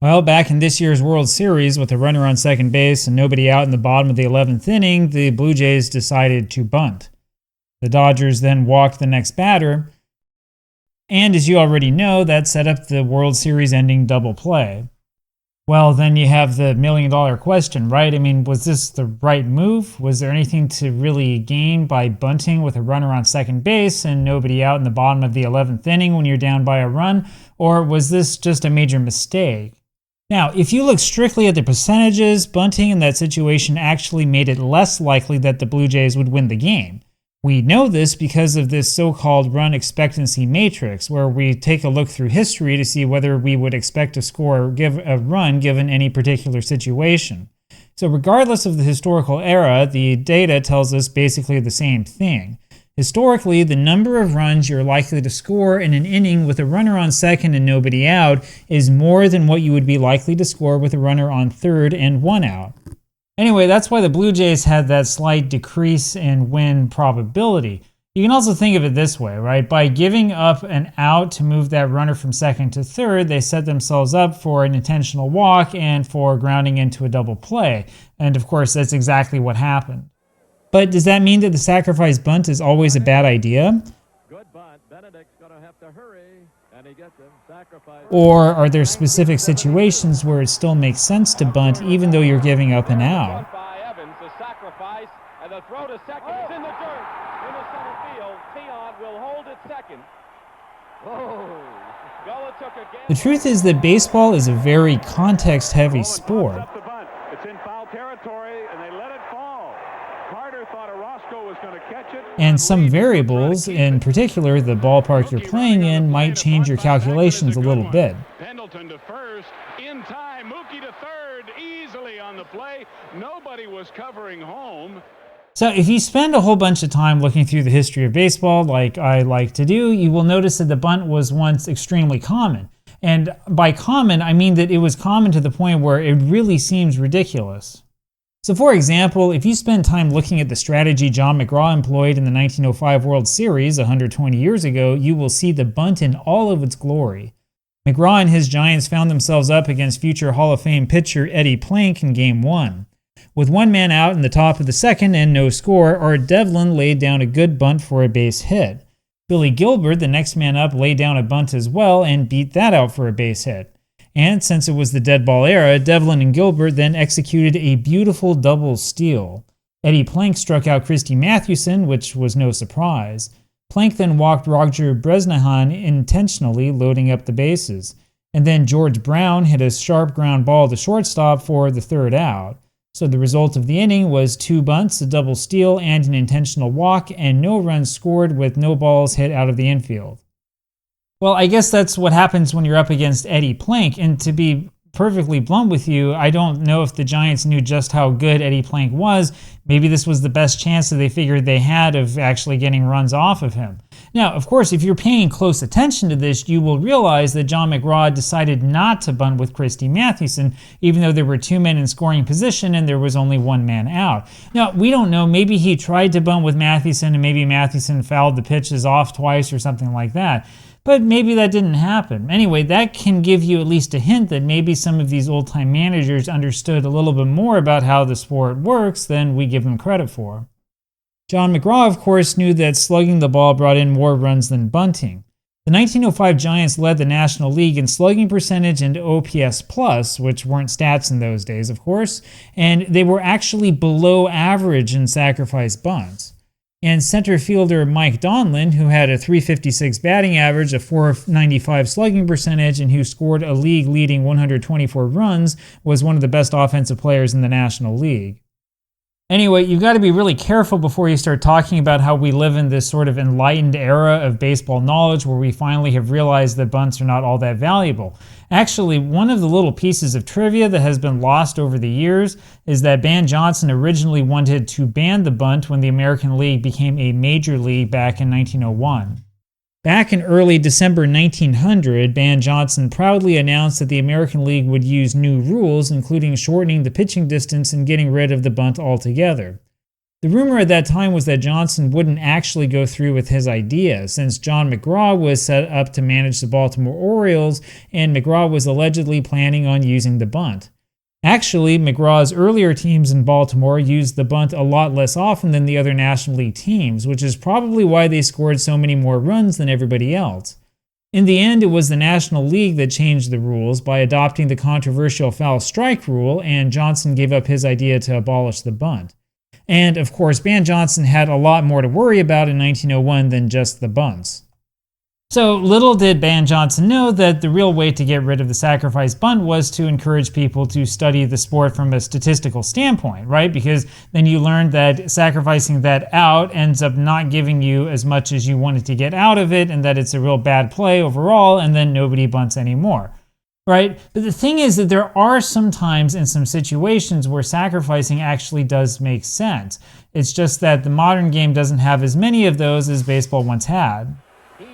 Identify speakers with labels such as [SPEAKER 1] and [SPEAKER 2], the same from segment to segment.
[SPEAKER 1] Well, back in this year's World Series with a runner on second base and nobody out in the bottom of the 11th inning, the Blue Jays decided to bunt. The Dodgers then walked the next batter, and as you already know, that set up the World Series ending double play. Well, then you have the million-dollar question, right? I mean, was this the right move? Was there anything to really gain by bunting with a runner on second base and nobody out in the bottom of the 11th inning when you're down by a run? Or was this just a major mistake? Now, if you look strictly at the percentages, bunting in that situation actually made it less likely that the Blue Jays would win the game. We know this because of this so-called run expectancy matrix, where we take a look through history to see whether we would expect to score or give a run given any particular situation. So regardless of the historical era, the data tells us basically the same thing. Historically, the number of runs you're likely to score in an inning with a runner on second and nobody out is more than what you would be likely to score with a runner on third and one out. Anyway, that's why the Blue Jays had that slight decrease in win probability. You can also think of it this way, right? By giving up an out to move that runner from second to third, they set themselves up for an intentional walk and for grounding into a double play. And of course, that's exactly what happened. But does that mean that the sacrifice bunt is always a bad idea?
[SPEAKER 2] Good bunt. Benedict's going to have to hurry, and he gets him. Sacrifice.
[SPEAKER 1] Or are there specific situations where it still makes sense to bunt even though you're giving up an out?
[SPEAKER 2] By Evans, the sacrifice, and the throw to second. It's in the dirt. In the center field. Tion will hold it second. Gullah took a gamble.
[SPEAKER 1] The truth is that baseball is a very context-heavy sport.
[SPEAKER 3] It's in foul territory, and they let it fall. Carter thought Orozco was going to catch it.
[SPEAKER 1] And some variables, in particular the ballpark you're playing in, might change your calculations a little bit.
[SPEAKER 3] Pendleton to first, in time. Mookie to third, easily on the play. Nobody was covering home.
[SPEAKER 1] So if you spend a whole bunch of time looking through the history of baseball, like I like to do, you will notice that the bunt was once extremely common. And by common, I mean that it was common to the point where it really seems ridiculous. So for example, if you spend time looking at the strategy John McGraw employed in the 1905 World Series 120 years ago, you will see the bunt in all of its glory. McGraw and his Giants found themselves up against future Hall of Fame pitcher Eddie Plank in Game 1. With one man out in the top of the second and no score, Art Devlin laid down a good bunt for a base hit. Billy Gilbert, the next man up, laid down a bunt as well and beat that out for a base hit. And since it was the dead ball era, Devlin and Gilbert then executed a beautiful double steal. Eddie Plank struck out Christy Mathewson, which was no surprise. Plank then walked Roger Bresnahan intentionally, loading up the bases. And then George Brown hit a sharp ground ball to shortstop for the third out. So the result of the inning was 2 bunts, a double steal, and an intentional walk, and no runs scored with no balls hit out of the infield. Well, I guess that's what happens when you're up against Eddie Plank, and to be perfectly blunt with you, I don't know if the Giants knew just how good Eddie Plank was. Maybe this was the best chance that they figured they had of actually getting runs off of him. Now, of course, if you're paying close attention to this, you will realize that John McGraw decided not to bunt with Christy Mathewson, even though there were 2 men in scoring position and there was only 1 man out. Now, we don't know. Maybe he tried to bunt with Mathewson and maybe Mathewson fouled the pitches off twice or something like that. But maybe that didn't happen. Anyway, that can give you at least a hint that maybe some of these old-time managers understood a little bit more about how the sport works than we give them credit for. John McGraw, of course, knew that slugging the ball brought in more runs than bunting. The 1905 Giants led the National League in slugging percentage and OPS+, which weren't stats in those days, of course, and they were actually below average in sacrifice bunts. And center fielder Mike Donlin, who had a .356 batting average, a .495 slugging percentage, and who scored a league-leading 124 runs, was one of the best offensive players in the National League. Anyway, you've got to be really careful before you start talking about how we live in this sort of enlightened era of baseball knowledge where we finally have realized that bunts are not all that valuable. Actually, one of the little pieces of trivia that has been lost over the years is that Ban Johnson originally wanted to ban the bunt when the American League became a major league back in 1901. Back in early December 1900, Ban Johnson proudly announced that the American League would use new rules, including shortening the pitching distance and getting rid of the bunt altogether. The rumor at that time was that Johnson wouldn't actually go through with his idea, since John McGraw was set up to manage the Baltimore Orioles, and McGraw was allegedly planning on using the bunt. Actually, McGraw's earlier teams in Baltimore used the bunt a lot less often than the other National League teams, which is probably why they scored so many more runs than everybody else. In the end, it was the National League that changed the rules by adopting the controversial foul strike rule, and Johnson gave up his idea to abolish the bunt. And, of course, Ban Johnson had a lot more to worry about in 1901 than just the bunts. So little did Ban Johnson know that the real way to get rid of the sacrifice bunt was to encourage people to study the sport from a statistical standpoint, right? Because then you learn that sacrificing that out ends up not giving you as much as you wanted to get out of it, and that it's a real bad play overall, and then nobody bunts anymore. Right? But the thing is that there are some times in some situations where sacrificing actually does make sense. It's just that the modern game doesn't have as many of those as baseball once had.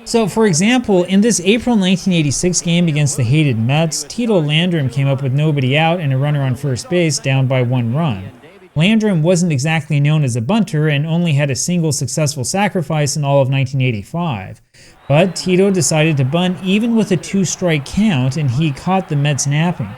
[SPEAKER 1] So, for example, in this April 1986 game against the hated Mets, Tito Landrum came up with nobody out and a runner on first base down by 1 run. Landrum wasn't exactly known as a bunter and only had a single successful sacrifice in all of 1985. But Tito decided to bunt even with a 2-strike count, and he caught the Mets napping.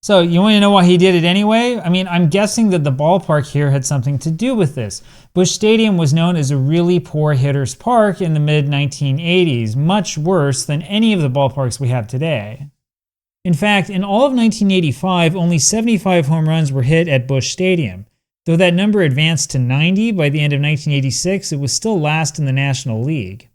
[SPEAKER 1] So you want to know why he did it anyway? I mean, I'm guessing that the ballpark here had something to do with this. Busch Stadium was known as a really poor hitter's park in the mid-1980s, much worse than any of the ballparks we have today. In fact, in all of 1985, only 75 home runs were hit at Busch Stadium. Though that number advanced to 90 by the end of 1986, it was still last in the National League.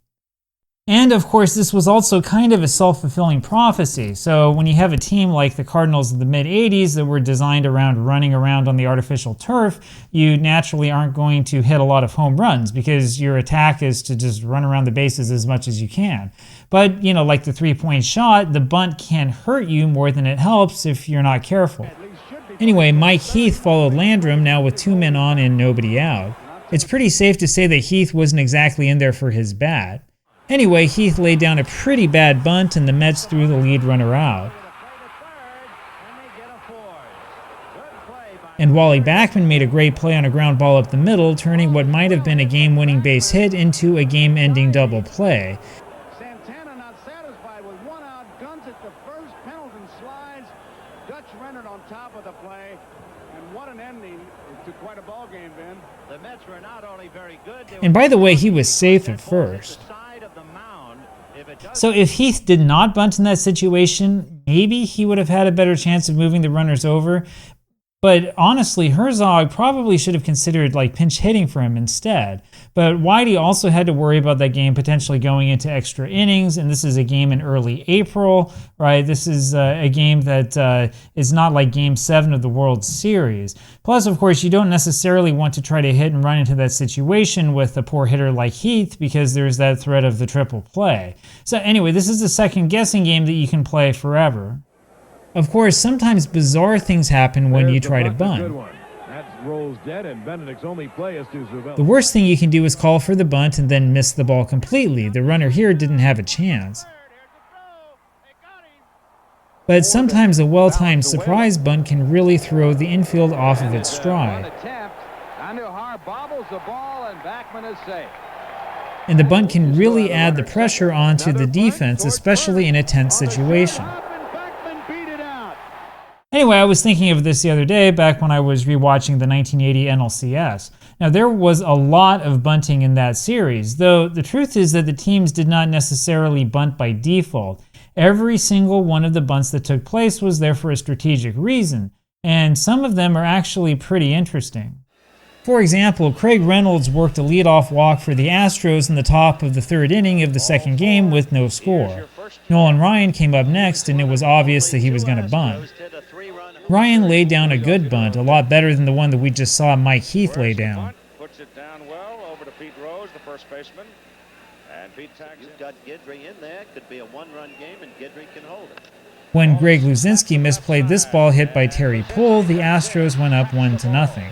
[SPEAKER 1] And of course, this was also kind of a self-fulfilling prophecy. So when you have a team like the Cardinals of the mid-80s that were designed around running around on the artificial turf, you naturally aren't going to hit a lot of home runs because your attack is to just run around the bases as much as you can. But, you know, like the three-point shot, the bunt can hurt you more than it helps if you're not careful. Anyway, Mike Heath followed Landrum, now with 2 men on and nobody out. It's pretty safe to say that Heath wasn't exactly in there for his bat. Anyway, Heath laid down a pretty bad bunt and the Mets threw the lead runner out. And Wally Backman made a great play on a ground ball up the middle, turning what might have been a game-winning base hit into a game-ending double play.
[SPEAKER 4] Santana not satisfied with 1 out, guns at the first, Pendleton slides, Dutch rendered on top of the play, and what an ending to quite a ball game, Ben.
[SPEAKER 2] The Mets were not only very good,
[SPEAKER 1] And by the way, he was safe at first. So if Heath did not bunt in that situation, maybe he would have had a better chance of moving the runners over. But honestly, Herzog probably should have considered pinch hitting for him instead. But Whitey also had to worry about that game potentially going into extra innings, and this is a game in early April, right? This is a game that is not like Game 7 of the World Series. Plus, of course, you don't necessarily want to try to hit and run into that situation with a poor hitter like Heath because there's that threat of the triple play. So anyway, this is a second guessing game that you can play forever. Of course, sometimes bizarre things happen when you try to bunt. The worst thing you can do is call for the bunt and then miss the ball completely. The runner here didn't have a chance. But sometimes a well-timed surprise bunt can really throw the infield off of its stride. And the bunt can really add the pressure onto the defense, especially in a tense situation. Anyway, I was thinking of this the other day back when I was rewatching the 1980 NLCS. Now, there was a lot of bunting in that series, though the truth is that the teams did not necessarily bunt by default. Every single one of the bunts that took place was there for a strategic reason, and some of them are actually pretty interesting. For example, Craig Reynolds worked a leadoff walk for the Astros in the top of the 3rd inning of the 2nd game with no score. Nolan Ryan came up next, and it was obvious that he was going to bunt. Ryan laid down a good bunt, a lot better than the one that we just saw Mike Heath lay down.
[SPEAKER 2] Puts it down well over to Pete Rose, the first baseman. And Pete tags
[SPEAKER 5] You've got Guidry in there. Could be a 1-run game, and Guidry can hold it.
[SPEAKER 1] When Greg Luzinski misplayed this ball hit by Terry Poole, the Astros went up 1-0.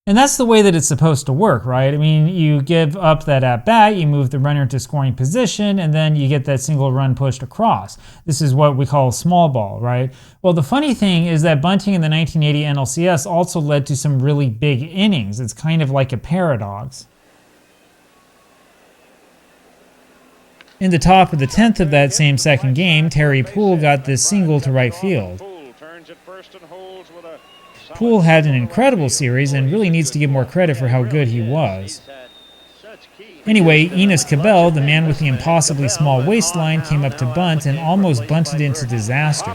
[SPEAKER 1] And that's the way that it's supposed to work, right? I mean, you give up that at-bat, you move the runner into scoring position, and then you get that single run pushed across. This is what we call small ball, right? Well, the funny thing is that bunting in the 1980 NLCS also led to some really big innings. It's kind of like a paradox. In the top of the 10th of that same second game, Terry Poole got this single to right field. Poole had an incredible series and really needs to give more credit for how good he was. Anyway, Enos Cabell, the man with the impossibly small waistline, came up to bunt and almost bunted into disaster.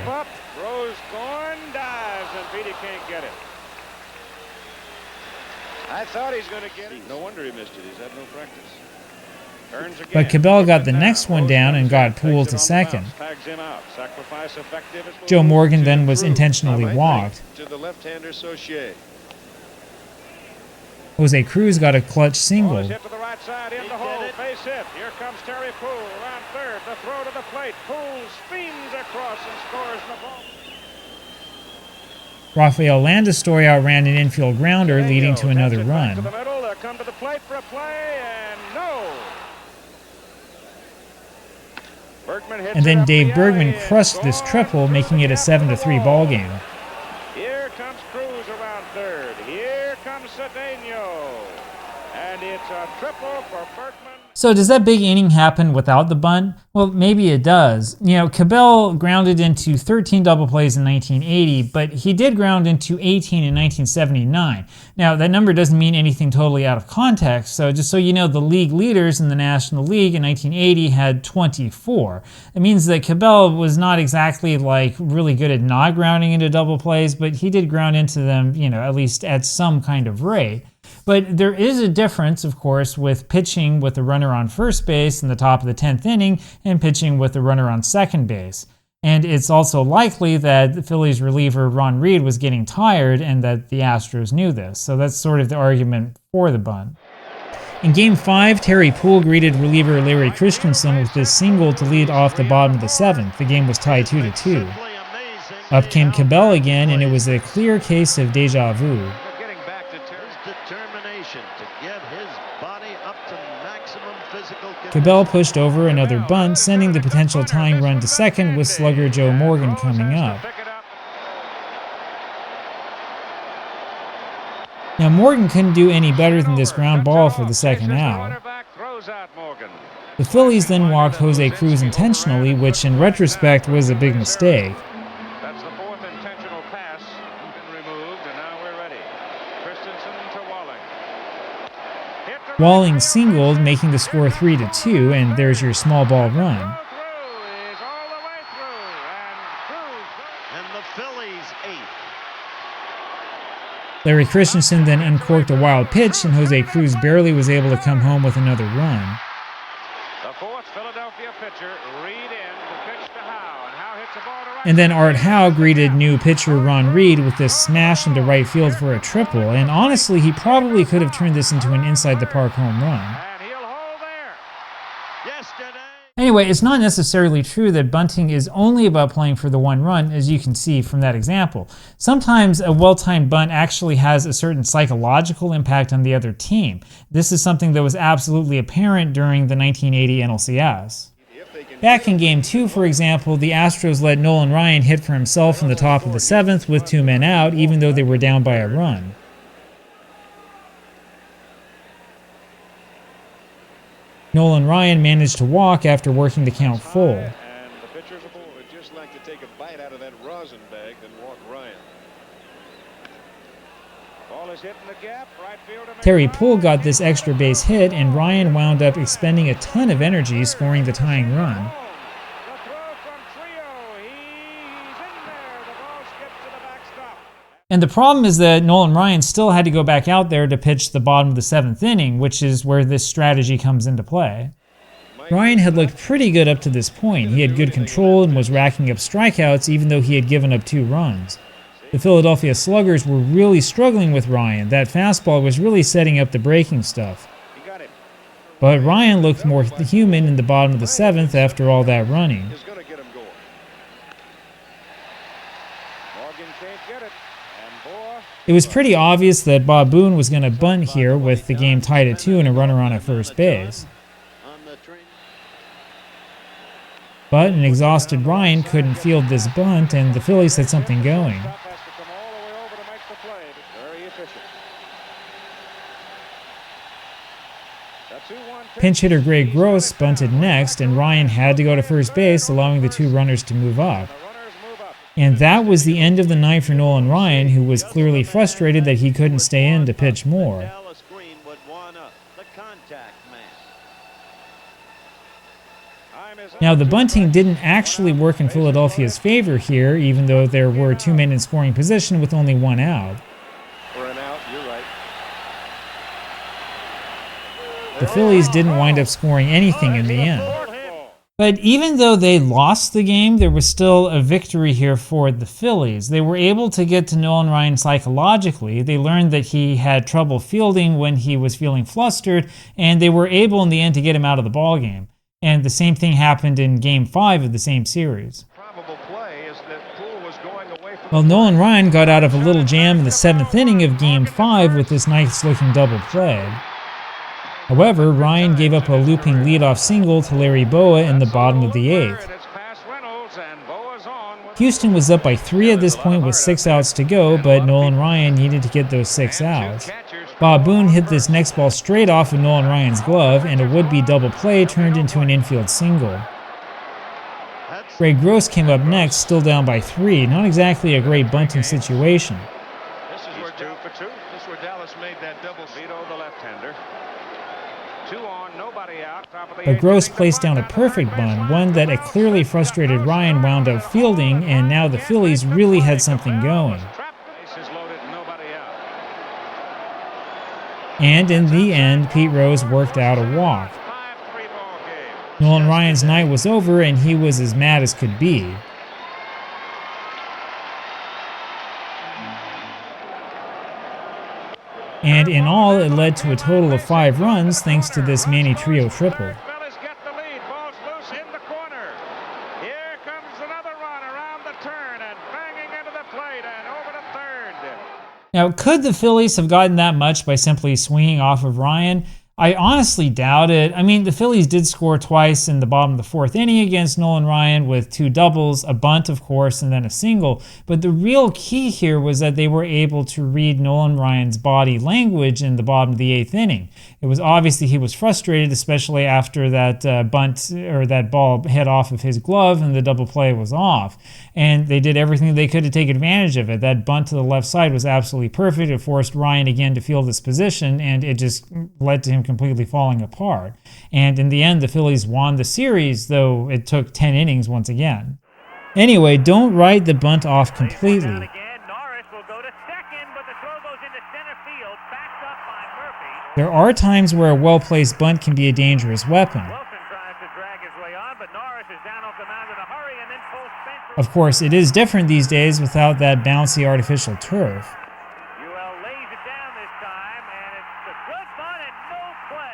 [SPEAKER 4] I thought he's going to get it. No wonder he missed it. He's had no practice.
[SPEAKER 1] But Cabell got the next one down and got Poole to second. Joe Morgan then was intentionally walked. Jose Cruz got a clutch single. Rafael Landistore outran an infield grounder, leading to another run. And then Dave Bergman crushed this triple, making it a 7-3 ball game.
[SPEAKER 4] Here comes Cruz around third. Here comes Cedeno. And it's a triple for Bergman.
[SPEAKER 1] So does that big inning happen without the bunt? Well, maybe it does. You know, Cabell grounded into 13 double plays in 1980, but he did ground into 18 in 1979. Now, that number doesn't mean anything totally out of context, so just so you know, the league leaders in the National League in 1980 had 24. It means that Cabell was not exactly like really good at not grounding into double plays, but he did ground into them, you know, at least at some kind of rate. But there is a difference, of course, with pitching with the runner on first base in the top of the 10th inning and pitching with the runner on second base. And it's also likely that the Phillies reliever Ron Reed was getting tired and that the Astros knew this. So that's sort of the argument for the bunt. In Game 5, Terry Poole greeted reliever Larry Christensen with this single to lead off the bottom of the 7th. The game was tied 2-2. Up came Cabell again, and it was a clear case of deja vu. Cabell pushed over another bunt, sending the potential tying run to second with slugger Joe Morgan coming up. Now Morgan couldn't do any better than this ground ball for the second out. The Phillies then walked Jose Cruz intentionally, which in retrospect was a big mistake. Walling singled, making the score 3-2, and there's your small ball run. Larry Christensen then uncorked a wild pitch, and Jose Cruz barely was able to come home with another run. And then Art Howe greeted new pitcher Ron Reed with this smash into right field for a triple, and honestly, he probably could have turned this into an inside-the-park home run. Anyway, it's not necessarily true that bunting is only about playing for the one run, as you can see from that example. Sometimes a well-timed bunt actually has a certain psychological impact on the other team. This is something that was absolutely apparent during the 1980 NLCS. Back in Game 2, for example, the Astros let Nolan Ryan hit for himself in the top of the 7th with 2 men out, even though they were down by a run. Nolan Ryan managed to walk after working the count full.
[SPEAKER 4] And the pitchers would just like to take a bite out of that rosin bag, then walk Ryan. Ball is hit in the gap. Right fielder.
[SPEAKER 1] Terry Poole got this extra base hit, and Ryan wound up expending a ton of energy scoring the tying run. And the problem is that Nolan Ryan still had to go back out there to pitch the bottom of the 7th inning, which is where this strategy comes into play. Ryan had looked pretty good up to this point. He had good control and was racking up strikeouts even though he had given up 2 runs. The Philadelphia Sluggers were really struggling with Ryan. That fastball was really setting up the breaking stuff. But Ryan looked more human in the bottom of the 7th after all that running. It was pretty obvious that Bob Boone was going to bunt here with the game tied at 2 and a runner on at first base. But an exhausted Ryan couldn't field this bunt, and the Phillies had something going. Pinch hitter Greg Gross bunted next, and Ryan had to go to first base, allowing the 2 runners to move up. And that was the end of the night for Nolan Ryan, who was clearly frustrated that he couldn't stay in to pitch more. Now, the bunting didn't actually work in Philadelphia's favor here, even though there were 2 men in scoring position with only 1 out. The Phillies didn't wind up scoring anything in the end. But even though they lost the game, there was still a victory here for the Phillies. They were able to get to Nolan Ryan psychologically. They learned that he had trouble fielding when he was feeling flustered, and they were able in the end to get him out of the ballgame. And the same thing happened in Game 5 of the same series. Well, Nolan Ryan got out of a little jam in the 7th inning of Game 5 with this nice-looking double play. However, Ryan gave up a looping leadoff single to Larry Bowa in the bottom of the 8th. Houston was up by 3 at this point with 6 outs to go, but Nolan Ryan needed to get those 6 outs. Bob Boone hit this next ball straight off of Nolan Ryan's glove, and a would-be double play turned into an infield single. Greg Gross came up next, still down by 3, not exactly a great bunting situation.
[SPEAKER 3] This is where 2 for 2. This is where Dallas made that double veto the left-hander. 2 on, nobody out.
[SPEAKER 1] But Gross placed down a perfect bunt, one that a clearly frustrated Ryan wound up fielding, and now the Phillies really had something going. And in the end, Pete Rose worked out a walk. Nolan Ryan's night was over, and he was as mad as could be. And in all, it led to a total of 5 runs thanks to this Manny Trio triple. Now, could the Phillies have gotten that much by simply swinging off of Ryan? I honestly doubt it. I mean, the Phillies did score twice in the bottom of the 4th inning against Nolan Ryan with 2 doubles, a bunt, of course, and then a single. But the real key here was that they were able to read Nolan Ryan's body language in the bottom of the 8th inning. It was obviously he was frustrated, especially after that bunt or that ball hit off of his glove and the double play was off. And they did everything they could to take advantage of it. That bunt to the left side was absolutely perfect. It forced Ryan again to field this position, and it just led to him completely falling apart. And in the end, the Phillies won the series, though it took 10 innings once again. Anyway, don't write the bunt off completely. There are times where a well-placed bunt can be a dangerous weapon. Of course, it is different these days without that bouncy artificial turf.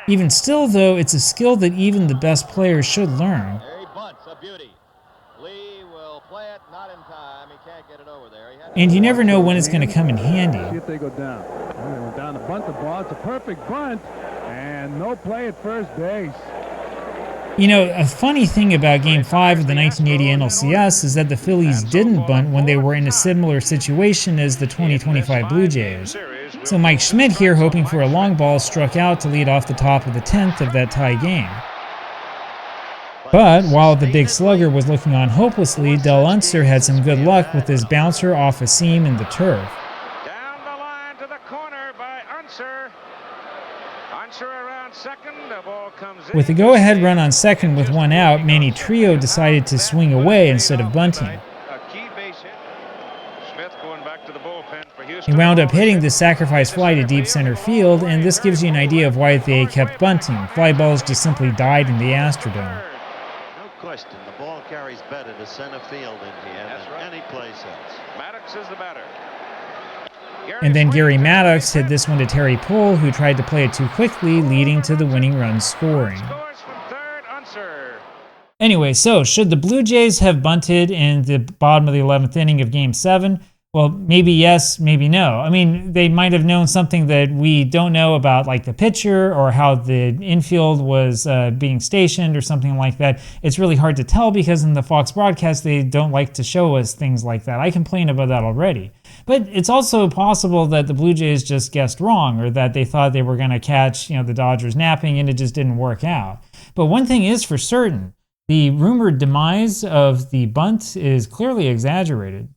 [SPEAKER 1] Even still, though, it's a skill that even the best players should learn. And you never know when it's going to come in handy.
[SPEAKER 4] See if they go down. They went down to bunt the ball. It's a perfect bunt, and no play at first base.
[SPEAKER 1] You know, a funny thing about Game 5 of the 1980 NLCS is that the Phillies didn't bunt when they were in a similar situation as the 2025 Blue Jays. So Mike Schmidt here, hoping for a long ball, struck out to lead off the top of the 10th of that tie game. But while the big slugger was looking on hopelessly, Del Unser had some good luck with his bouncer off a seam in the turf.
[SPEAKER 3] Down the line to the corner by Unser. Unser around second. The ball comes in.
[SPEAKER 1] With a go-ahead run on second with 1 out, Manny Trio decided to swing away instead of bunting.
[SPEAKER 3] A key base hit. Smith going back to the bullpen for Houston.
[SPEAKER 1] He wound up hitting the sacrifice fly to deep center field, and this gives you an idea of why they kept bunting. Fly balls just simply died in the Astrodome.
[SPEAKER 5] Question. The ball carries better to center field in here than any place else.
[SPEAKER 3] Maddox is the batter.
[SPEAKER 1] And then Gary Maddox hit this one to Terry Poole, who tried to play it too quickly, leading to the winning run scoring.
[SPEAKER 3] Scores from third, Unser.
[SPEAKER 1] Anyway, so should the Blue Jays have bunted in the bottom of the 11th inning of Game 7? Well, maybe yes, maybe no. I mean, they might have known something that we don't know about, like the pitcher or how the infield was being stationed or something like that. It's really hard to tell because in the Fox broadcast, they don't like to show us things like that. I complain about that already. But it's also possible that the Blue Jays just guessed wrong, or that they thought they were going to catch, the Dodgers napping, and it just didn't work out. But one thing is for certain, the rumored demise of the bunt is clearly exaggerated.